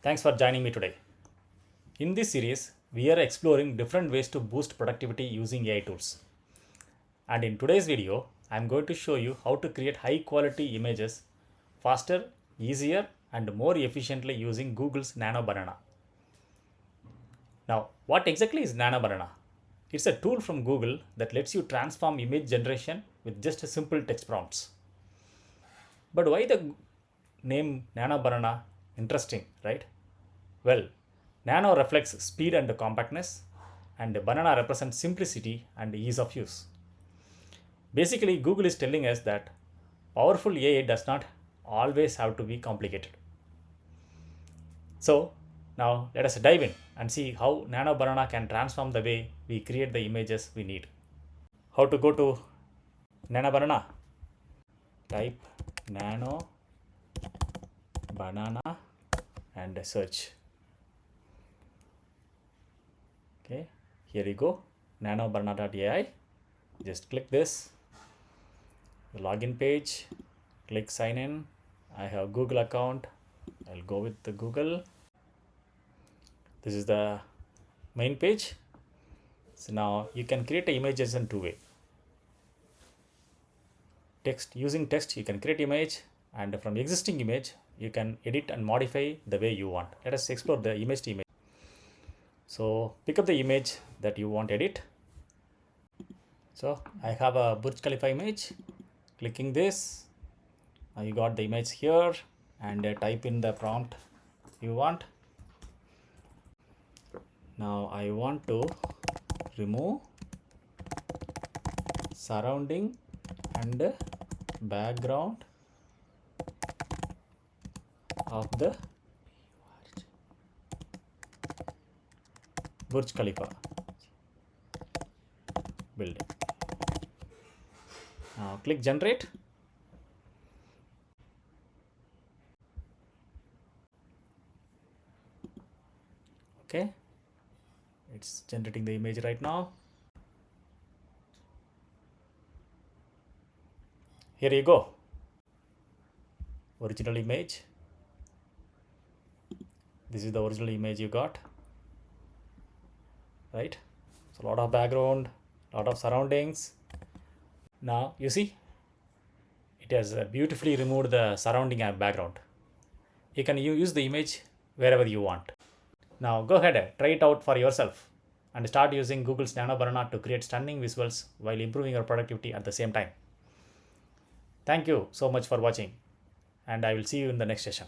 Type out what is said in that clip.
Thanks for joining me today. In this series, we are exploring different ways to boost productivity using AI tools. And in today's video, I'm going to show you how to create high quality images faster, easier, and more efficiently using Google's Nano Banana. Now, what exactly is Nano Banana? It's a tool from Google that lets you transform image generation with just simple text prompts. But why the name Nano Banana interesting, right? Well, nano reflects speed and compactness, and banana represents simplicity and ease of use. Basically, Google is telling us that powerful AI does not always have to be complicated. So, now let us dive in and see how Nano Banana can transform the way we create the images we need. How to go to Nano Banana? Type Nano Banana and search. Okay, here you go, nanobanana.ai. Just click this, the login page, click sign in. I have Google account. I'll go with the Google. This is the main page. So now you can create images in two ways. Text, using text you can create image, and from existing image you can edit and modify the way you want. Let us explore the image to image. So pick up the image that you want to edit. So I have a Burj Khalifa image. Clicking this, now you got the image here, and type in the prompt you want. Now I want to remove surrounding and background of the Burj Khalifa building. Now click generate. Okay, it's generating the image right now. Here you go, original image. This is the original image you got, right? So a lot of background, lot of surroundings. Now you see it has beautifully removed the surrounding and background. You can use the image wherever you want. Now go ahead, try it out for yourself and start using Google's Nano Banana to create stunning visuals while improving your productivity at the same time. Thank you so much for watching, and I will see you in the next session.